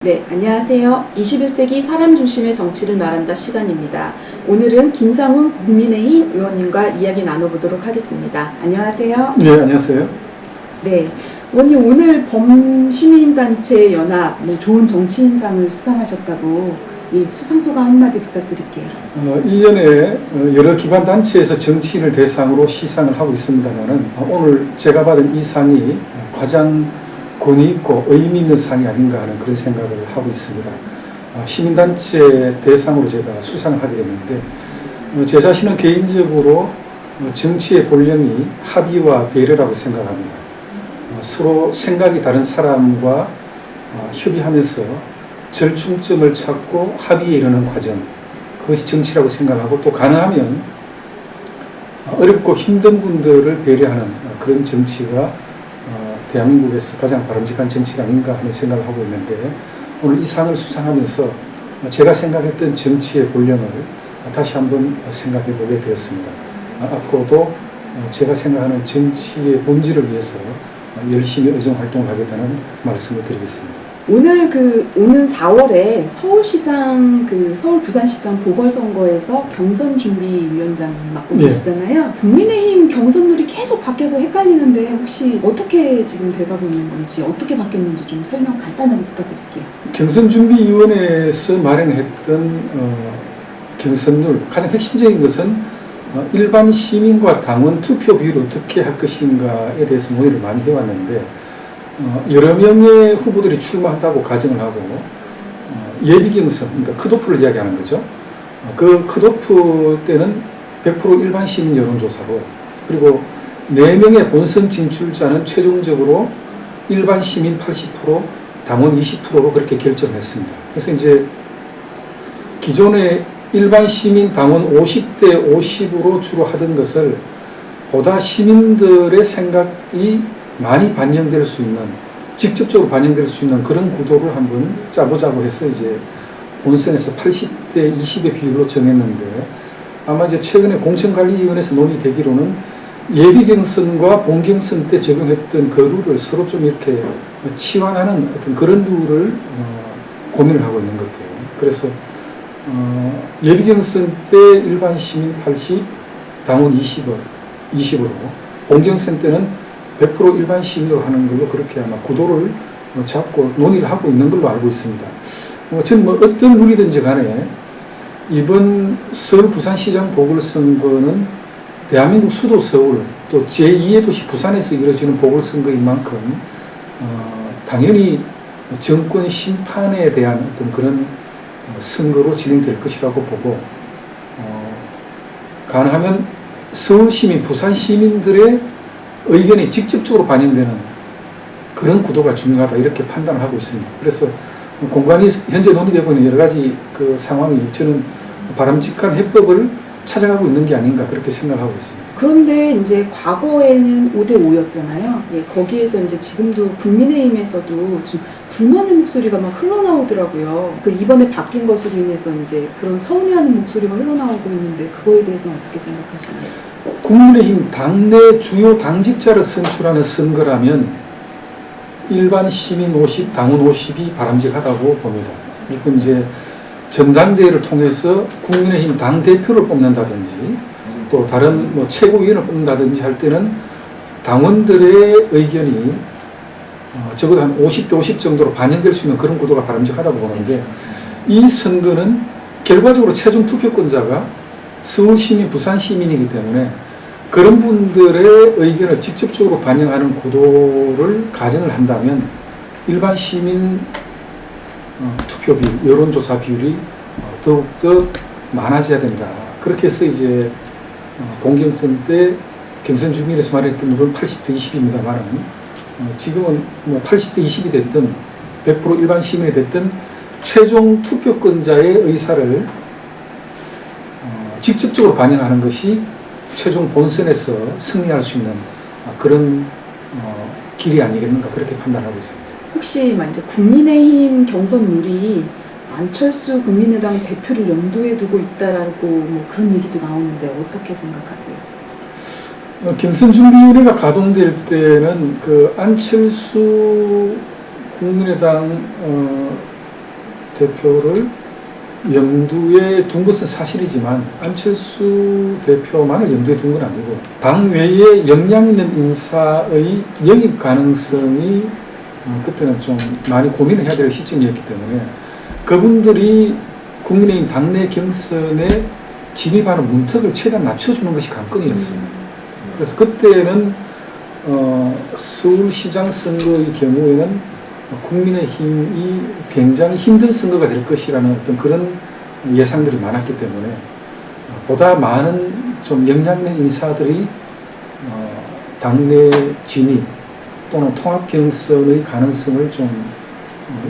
네, 안녕하세요. 21세기 사람 중심의 정치를 말한다 시간입니다. 오늘은 김상훈 국민의힘 의원님과 이야기 나눠보도록 하겠습니다. 안녕하세요. 네, 안녕하세요. 네, 의원님 오늘 범시민단체 연합 좋은 정치인상을 수상하셨다고 이 수상소감 한마디 부탁드릴게요. 1년에 여러 기관 단체에서 정치인을 대상으로 시상을 하고 있습니다만은 오늘 제가 받은 이 상이 가장 권위 있고 의미 있는 상이 아닌가 하는 그런 생각을 하고 있습니다. 시민단체 대상으로 제가 수상을 하게 됐는데 제 자신은 개인적으로 정치의 본령이 합의와 배려라고 생각합니다. 서로 생각이 다른 사람과 협의하면서 절충점을 찾고 합의에 이르는 과정, 그것이 정치라고 생각하고 또 가능하면 어렵고 힘든 분들을 배려하는 그런 정치가 대한민국에서 가장 바람직한 정치가 아닌가 하는 생각을 하고 있는데 오늘 이 상을 수상하면서 제가 생각했던 정치의 본령을 다시 한번 생각해 보게 되었습니다. 앞으로도 제가 생각하는 정치의 본질을 위해서 열심히 의정활동을 하겠다는 말씀을 드리겠습니다. 오는 4월에 서울시장, 서울 부산시장 보궐선거에서 경선준비위원장 맡고 계시잖아요. 국민의힘 경선룰이 계속 바뀌어서 헷갈리는데 혹시 어떻게 지금 돼가고 있는 건지, 어떻게 바뀌었는지 좀 설명 간단하게 부탁드릴게요. 경선준비위원회에서 마련했던 경선룰, 가장 핵심적인 것은 일반 시민과 당원 투표 비율을 어떻게 할 것인가에 대해서 논의를 많이 해왔는데 여러 명의 후보들이 출마한다고 가정을 하고 예비경선, 그러니까 컷오프를 이야기하는 거죠. 그 컷오프 때는 100% 일반 시민 여론조사로, 그리고 4명의 본선 진출자는 최종적으로 일반 시민 80%, 당원 20%로 그렇게 결정했습니다. 그래서 이제 기존의 일반 시민 당원 50대 50으로 주로 하던 것을 보다 시민들의 생각이 많이 반영될 수 있는, 직접적으로 반영될 수 있는 그런 구도를 한번 짜보자고 해서 이제 본선에서 80대 20의 비율로 정했는데 아마 이제 최근에 공천관리위원회에서 논의되기로는 예비경선과 본경선 때 적용했던 그 룰을 서로 좀 이렇게 치환하는 어떤 그런 룰을 고민을 하고 있는 것 같아요. 그래서 예비경선 때 일반 시민 80, 당원 20으로, 본경선 때는 100% 일반 시민으로 하는 걸로 그렇게 아마 구도를 잡고 논의를 하고 있는 걸로 알고 있습니다. 저는 어떤 룰이든지 간에 이번 서울 부산시장 보궐선거는 대한민국 수도 서울 또 제2의 도시 부산에서 이루어지는 보궐선거인 만큼 당연히 정권 심판에 대한 어떤 그런 선거로 진행될 것이라고 보고 가능하면 서울 시민, 부산 시민들의 의견이 직접적으로 반영되는 그런 구도가 중요하다 이렇게 판단을 하고 있습니다. 그래서 공관이 현재 논의되고 있는 여러 가지 그 상황이 저는 바람직한 해법을 찾아가고 있는 게 아닌가 그렇게 생각하고 있습니다. 그런데 이제 과거에는 5대5였잖아요. 예, 거기에서 이제 지금도 국민의힘에서도 좀 불만의 목소리가 막 흘러나오더라고요. 이번에 바뀐 것으로 인해서 이제 그런 서운해하는 목소리가 흘러나오고 있는데 그거에 대해서는 어떻게 생각하시나요? 국민의힘 당내 주요 당직자를 선출하는 선거라면 일반 시민 50, 당원 50이 바람직하다고 봅니다. 그리고 이제 전당대회를 통해서 국민의힘 당대표를 뽑는다든지 또 다른 최고위원을 뽑는다든지 할 때는 당원들의 의견이 적어도 한 50대 50 정도로 반영될 수 있는 그런 구도가 바람직하다고 보는데 이 선거는 결과적으로 최종 투표권자가 서울 시민, 부산 시민이기 때문에 그런 분들의 의견을 직접적으로 반영하는 구도를 가정을 한다면 일반 시민 투표 비율, 여론조사 비율이 더욱더 많아져야 된다. 그렇게 해서 이제 본경선 때 경선준비위원회에서 말했던 룰은 80대 20입니다만 지금은 80대 20이 됐든 100% 일반 시민이 됐든 최종 투표권자의 의사를 직접적으로 반영하는 것이 최종 본선에서 승리할 수 있는 그런 길이 아니겠는가 그렇게 판단하고 있습니다. 혹시 이제 국민의힘 경선룰이 안철수 국민의당 대표를 염두에 두고 있다라고 그런 얘기도 나오는데 어떻게 생각하세요? 경선준비위원회가 가동될 때는 그 안철수 국민의당 대표를 염두에 둔 것은 사실이지만 안철수 대표만을 염두에 둔 건 아니고 당 외에 역량 있는 인사의 영입 가능성이 그때는 좀 많이 고민을 해야 될 시점이었기 때문에 그분들이 국민의힘 당내 경선에 진입하는 문턱을 최대한 낮춰주는 것이 관건이었어요. 그래서 그때는 서울시장 선거의 경우에는 국민의힘이 굉장히 힘든 선거가 될 것이라는 어떤 그런 예상들이 많았기 때문에 보다 많은 좀 역량 있는 인사들이 당내 진입 또는 통합 경선의 가능성을 좀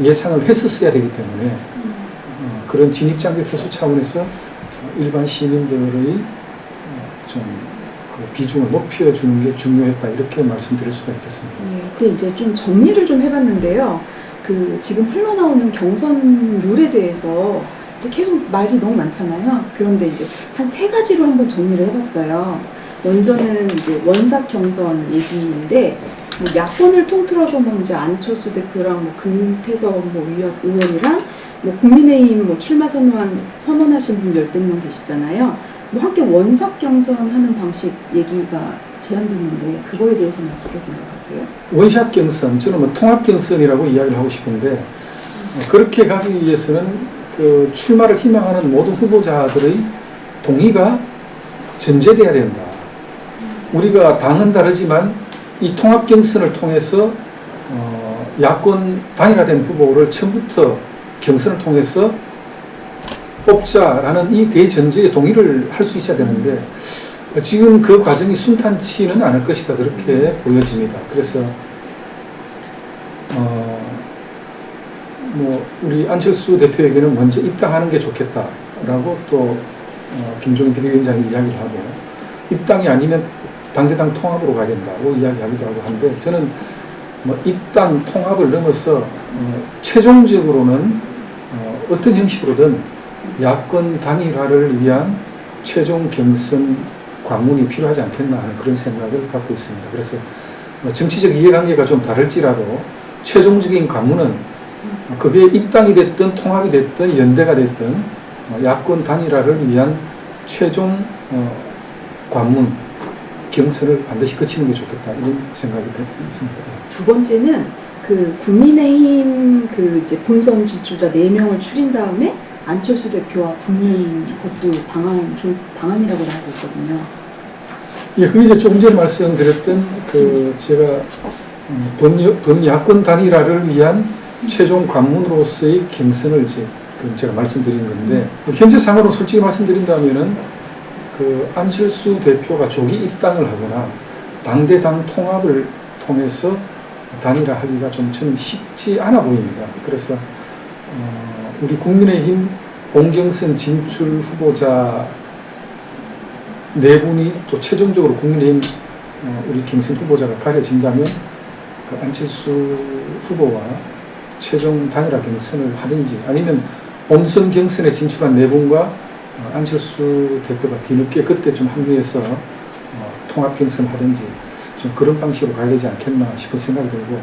예상을 했었어야 되기 때문에 그런 진입장벽 해소 차원에서 일반 시민들의 좀 그 비중을 높여주는 게 중요했다 이렇게 말씀드릴 수가 있겠습니다. 예, 근데 이제 좀 정리를 좀 해봤는데요. 그 지금 흘러나오는 경선 룰에 대해서 이제 계속 말이 너무 많잖아요. 그런데 이제 한 3가지로 한번 정리를 해봤어요. 먼저는 이제 원삭 경선 얘기인데 뭐 야권을 통틀어서 뭐 이제 안철수 대표랑 뭐 금태섭 뭐 의원이랑 뭐 국민의힘 뭐 출마 선언하신 분 10명 계시잖아요. 뭐 함께 원삭 경선하는 방식 얘기가 제안됐는데 그거에 대해서는 어떻게 생각하세요? 원샷 경선, 저는 뭐 통합 경선이라고 이야기를 하고 싶은데 그렇게 가기 위해서는 그 출마를 희망하는 모든 후보자들의 동의가 전제돼야 된다. 우리가 당은 다르지만 이 통합 경선을 통해서 야권 단일화된 후보를 처음부터 경선을 통해서 뽑자라는 이 대전제에 동의를 할 수 있어야 되는데 지금 그 과정이 순탄치는 않을 것이다 그렇게 보여집니다. 그래서 뭐 우리 안철수 대표에게는 먼저 입당하는 게 좋겠다라고 또 김종인 비대위원장이 이야기를 하고 입당이 아니면 당대당 통합으로 가야 된다고 이야기하기도 하고 하는데 저는 뭐 입당 통합을 넘어서 최종적으로는 어떤 형식으로든 야권 단일화를 위한 최종 경선 관문이 필요하지 않겠나 하는 그런 생각을 갖고 있습니다. 그래서 정치적 이해관계가 좀 다를지라도 최종적인 관문은 그게 입당이 됐든 통합이 됐든 연대가 됐든 야권 단일화를 위한 최종 관문 경선을 반드시 거치는 게 좋겠다 이런 생각이 있습니다. 두 번째는 그 국민의힘 그 이제 본선 지출자 4명을 추린 다음에 안철수 대표와 붙는 것도 방안이라고 나오고 있거든요. 예, 그게 이제 조금 전에 말씀드렸던 그 제가 범야권 단일화를 위한 최종 관문으로서의 경선을 이제 제가 말씀드린 건데 현재 상황으로 솔직히 말씀드린다면은 그 안철수 대표가 조기 입당을 하거나 당대당 통합을 통해서 단일화하기가 좀 저는 쉽지 않아 보입니다. 그래서 우리 국민의힘 본경선 진출 후보자 4분이 또 최종적으로 국민의힘 우리 경선 후보자가 가려진다면 그 안철수 후보와 최종 단일화 경선을 하든지 아니면 본선 경선에 진출한 4분과 안철수 대표가 뒤늦게 그때 좀 합류해서 통합 경선을 하든지 좀 그런 방식으로 가야 되지 않겠나 싶은 생각이 들고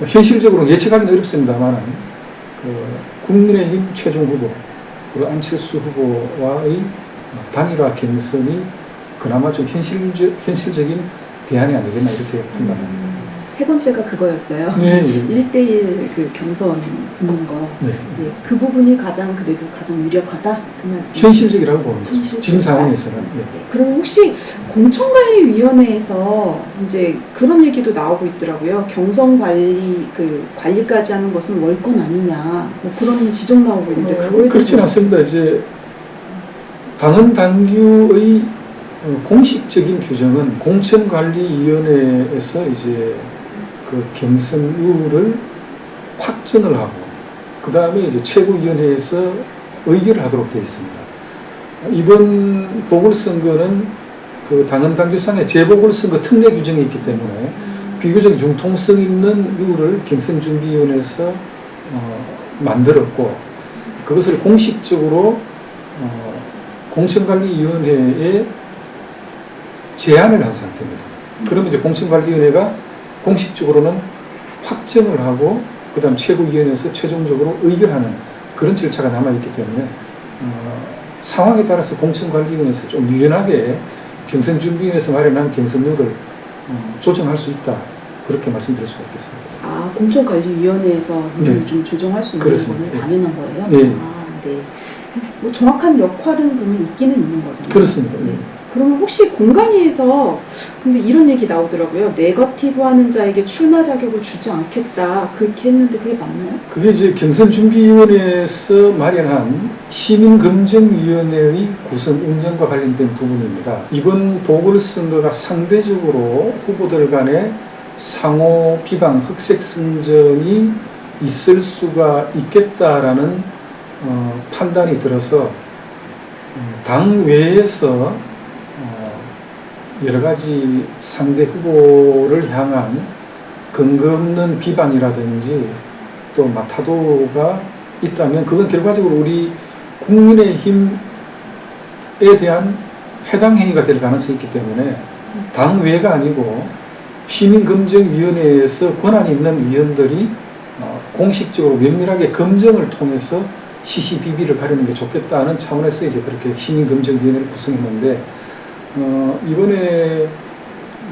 현실적으로 예측하기는 어렵습니다만 국민의힘 최종 후보 그리고 안철수 후보와의 단일화 경선이 그나마 좀 현실적인 대안이 아니겠나 이렇게 판단합니다. 세 번째가 그거였어요. 네, 1대1 그 경선 붙는 거. 네. 네, 그 부분이 가장 유력하다 그 말씀. 현실적이라고 보는 거죠. 지금 상황에서는. 네. 네. 그럼 혹시 공천관리위원회에서 이제 그런 얘기도 나오고 있더라고요. 경선 관리까지 하는 것은 월권 아니냐. 뭐 그런 지적 나오고 있는데 그거에 그렇진 않습니다. 이제 당헌 당규의 공식적인 규정은 공천관리위원회에서 이제 그 경선룰을 확정을 하고 그 다음에 이제 최고위원회에서 의결을 하도록 되어 있습니다. 이번 보궐선거는 그 당헌 당규상의 재보궐선거 특례 규정이 있기 때문에 비교적 융통성 있는 룰을 경선준비위원회에서 만들었고 그것을 공식적으로 공천관리위원회에 제안을 한 상태입니다. 그러면 이제 공천관리위원회가 공식적으로는 확정을 하고 그 다음 최고위원회에서 최종적으로 의결하는 그런 절차가 남아있기 때문에 상황에 따라서 공천관리위원회에서 좀 유연하게 경선준비위원회에서 마련한 경선룰을 조정할 수 있다. 그렇게 말씀드릴 수가 있겠습니다. 아, 공천관리위원회에서 룰을 네. 좀 조정할 수 있는 그렇습니다. 거는 당연한 거예요? 네. 아, 네. 뭐 정확한 역할은 그러면 있기는 있는 거잖아요. 그렇습니다. 네. 그러면 혹시 공관위에서 근데 이런 얘기 나오더라고요. 네거티브 하는 자에게 출마 자격을 주지 않겠다. 그렇게 했는데 그게 맞나요? 그게 이제 경선준비위원회에서 마련한 시민검증위원회의 구성 운영과 관련된 부분입니다. 이번 보궐선거가 상대적으로 후보들 간의 상호 비방, 흑색 선전이 있을 수가 있겠다라는 판단이 들어서 당 외에서 여러 가지 상대 후보를 향한 근거 없는 비방이라든지 또 마타도가 있다면 그건 결과적으로 우리 국민의힘에 대한 해당 행위가 될 가능성이 있기 때문에 당 외가 아니고 시민검증위원회에서 권한이 있는 위원들이 공식적으로 면밀하게 검증을 통해서 시시비비를 가리는 게 좋겠다는 차원에서 이제 그렇게 시민검증위원회를 구성했는데 이번에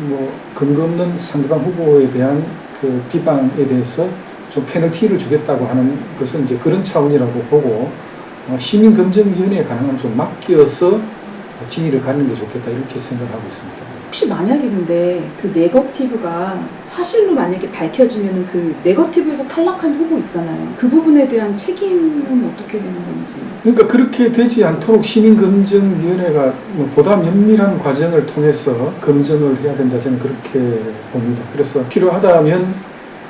뭐 근거 없는 상대방 후보에 대한 그 비방에 대해서 좀 페널티를 주겠다고 하는 것은 이제 그런 차원이라고 보고 시민검증위원회에 가능하면 좀 맡겨서 진위를 가리는 게 좋겠다 이렇게 생각하고 있습니다. 혹시 만약에 근데 그 네거티브가 사실로 만약에 밝혀지면은 그 네거티브에서 탈락한 후보 있잖아요. 그 부분에 대한 책임은 어떻게 되는 건지. 그러니까 그렇게 되지 않도록 시민검증위원회가 보다 면밀한 과정을 통해서 검증을 해야 된다 저는 그렇게 봅니다. 그래서 필요하다면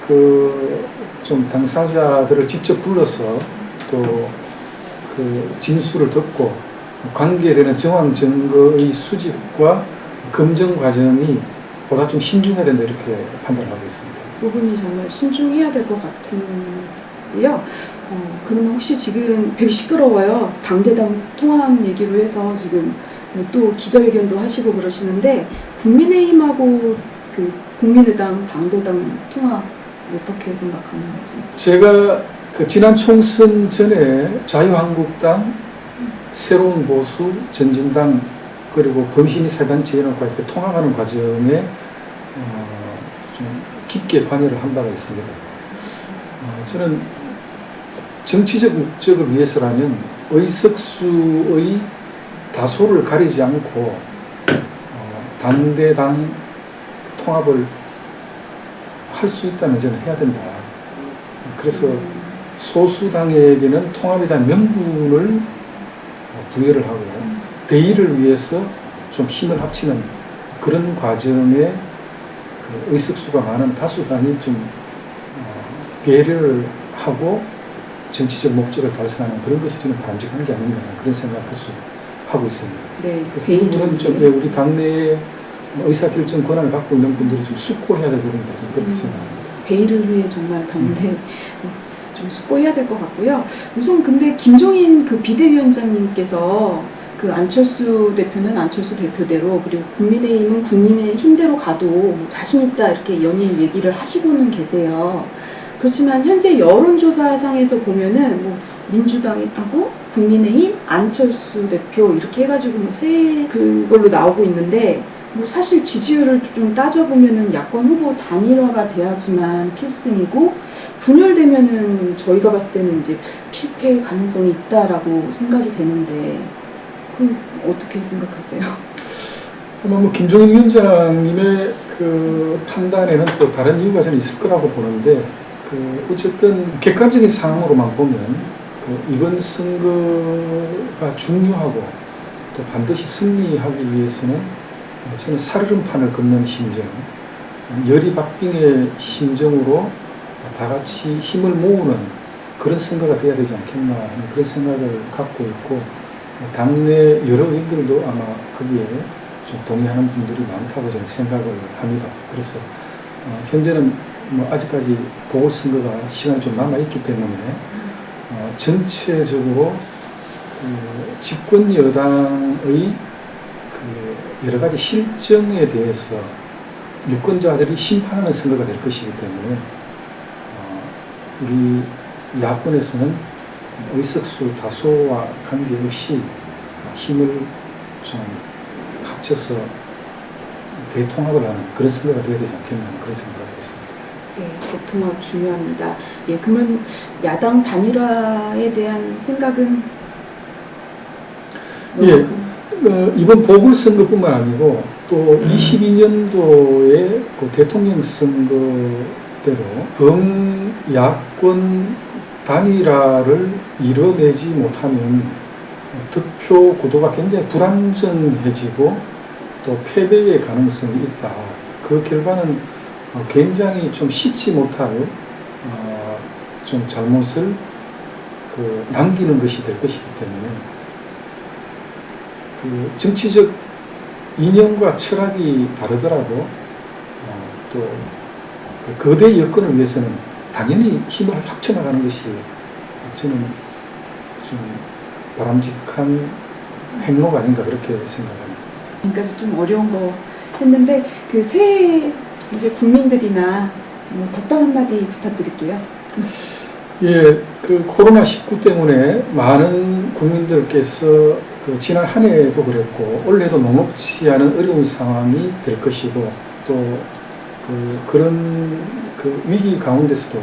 그 좀 당사자들을 직접 불러서 또 그 진술을 듣고 관계되는 정황 증거의 수집과 검증 과정이 보다 좀 신중해야 된다 이렇게 판단하고 있습니다. 부분이 정말 신중해야 될 것 같은데요. 그러면 혹시 지금 되게 시끄러워요. 당대당 통합 얘기로 해서 지금 또 기자회견도 하시고 그러시는데 국민의힘하고 그 국민의당, 당대당 통합 어떻게 생각하는지. 제가 그 지난 총선 전에 자유한국당, 새로운 보수, 전진당 그리고 범신이 사단체 이런 거 이렇게 통합하는 과정에 좀 깊게 관여를 한 바가 있습니다. 저는 정치적 목적을 위해서라면 의석수의 다소를 가리지 않고 당대당 통합을 할 수 있다면 저는 해야 된다. 그래서 소수당에게는 통합에 대한 명분을 부여를 하고 대의를 위해서 좀 힘을 합치는 그런 과정에 그 의석수가 많은 다수당이 좀 배려를 하고 정치적 목적을 달성하는 그런 것이 저는 바람직한 게 아닌가 그런 생각을 하고 있습니다. 네, 그래서 이 부분은 좀 우리 당내에 의사결정 권한을 갖고 있는 분들이 좀 숙고해야 될 부분이다 그렇게 생각합니다. 대의를 위해 정말 당대 좀 숙고해야 될 것 같고요. 우선 근데 김종인 그 비대위원장님께서 그 안철수 대표는 안철수 대표대로 그리고 국민의힘은 국민의힘대로 가도 자신 있다 이렇게 연일 얘기를 하시고는 계세요. 그렇지만 현재 여론조사상에서 보면은 뭐 민주당하고 국민의힘, 안철수 대표 이렇게 해가지고 뭐 세 그걸로 나오고 있는데 뭐 사실 지지율을 좀 따져보면은 야권 후보 단일화가 돼야지만 필승이고 분열되면은 저희가 봤을 때는 이제 필패 가능성이 있다라고 생각이 되는데 그 어떻게 생각하세요? 뭐 김종인 위원장님의 그 판단에는 또 다른 이유가 저는 있을 거라고 보는데 그 어쨌든 객관적인 상황으로만 보면 그 이번 선거가 중요하고 또 반드시 승리하기 위해서는 저는 살얼음판을 걷는 심정, 열이박빙의 심정으로 다 같이 힘을 모으는 그런 선거가 돼야 되지 않겠나 하는 그런 생각을 갖고 있고 당내 여러 의원들도 아마 거기에 좀 동의하는 분들이 많다고 저는 생각을 합니다. 그래서 현재는 뭐 아직까지 보궐선거가 시간이 좀 남아있기 때문에 전체적으로 그 집권 여당의 그 여러 가지 실정에 대해서 유권자들이 심판하는 선거가 될 것이기 때문에 우리 야권에서는 의석수 다수와 관계없이 힘을 좀 합쳐서 대통합을 하는 그런 선거가 되어야 되지 않겠나 그런 생각을 하고 있습니다. 네, 대통합 중요합니다. 예, 그러면 야당 단일화에 대한 생각은? 예, 이번 보궐선거뿐만 아니고 또 22년도에 그 대통령 선거대로 범야권 단일화를 이뤄내지 못하면 득표 구도가 굉장히 불안정해지고 또 패배의 가능성이 있다. 그 결과는 굉장히 좀 씻지 못할 좀 잘못을 남기는 것이 될 것이기 때문에 그 정치적 이념과 철학이 다르더라도 또 그 거대 여건을 위해서는 당연히 힘을 합쳐나가는 것이 저는 좀 바람직한 행로가 아닌가 그렇게 생각합니다. 지금까지 좀 어려운 거 했는데 그 새해 이제 국민들이나 뭐 덕담 한마디 부탁드릴게요. 예, 그 코로나19 때문에 많은 국민들께서 그 지난 한 해에도 그랬고 올해도 녹록지 않은 어려운 상황이 될 것이고 또 그런 그 위기 가운데서도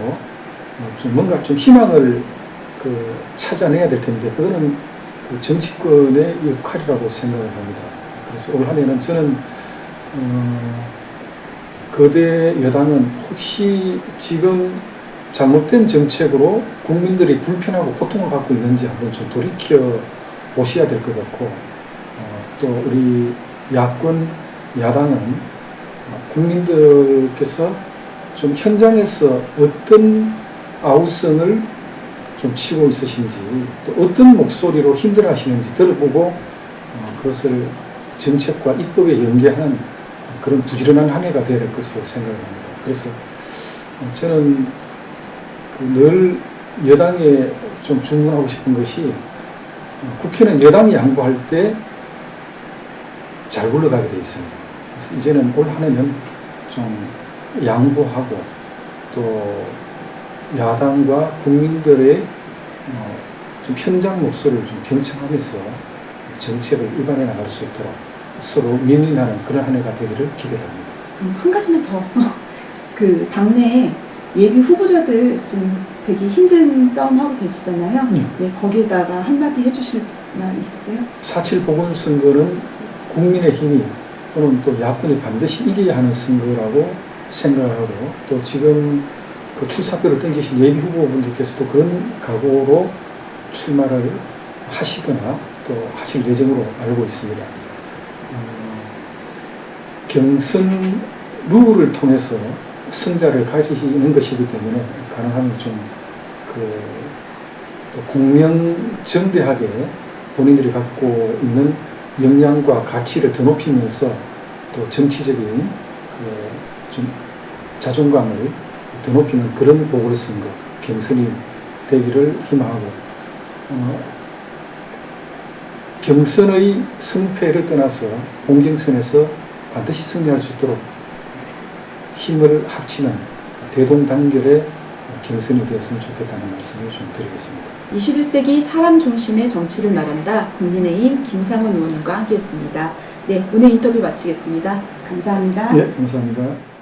좀 뭔가 좀 희망을 찾아내야 될 텐데 그거는 그 정치권의 역할이라고 생각을 합니다. 그래서 올 한 해는 저는 거대 여당은 혹시 지금 잘못된 정책으로 국민들이 불편하고 고통을 받고 있는지 한번 좀 돌이켜 보셔야 될 것 같고 또 우리 야권 야당은 국민들께서 좀 현장에서 어떤 아우성을 좀 치고 있으신지 또 어떤 목소리로 힘들어하시는지 들어보고 그것을 정책과 입법에 연계하는 그런 부지런한 한 해가 되어야 될 것으로 생각합니다. 그래서 저는 늘 여당에 좀 주문하고 싶은 것이 국회는 여당이 양보할 때 잘 굴러가게 되어 있습니다. 그래서 이제는 올 한 해는 좀 양보하고 또 야당과 국민들의 좀 현장 목소리를 좀 경청하면서 정책을 일관해 나갈 수 있도록 서로 윈윈하는 그런 한 해가 되기를 기대합니다. 한 가지만 더. 그 당내 예비 후보자들 좀 되게 힘든 싸움 하고 계시잖아요. 예, 거기에다가 한마디 해주실 말 있으세요? 4.7 보궐선거는 국민의힘이 또는 또 야권이 반드시 이겨야 하는 선거라고 생각을 하고 또 지금 그 출사표를 던지신 예비 후보분들께서도 그런 각오로 출마를 하시거나 또 하실 예정으로 알고 있습니다. 경선 룰을 통해서 승자를 가지시는 것이기 때문에 가능하면 좀 공명정대하게 본인들이 갖고 있는 역량과 가치를 더 높이면서 또 정치적인 좀 자존감을 더 높이는 그런 보궐선거 경선이 되기를 희망하고 경선의 승패를 떠나서 본경선에서 반드시 승리할 수 있도록 힘을 합치는 대동단결의 경선이 되었으면 좋겠다는 말씀을 좀 드리겠습니다. 21세기 사람 중심의 정치를 말한다. 국민의힘 김상원 의원님과 함께했습니다. 네, 오늘 인터뷰 마치겠습니다. 감사합니다. 네, 감사합니다.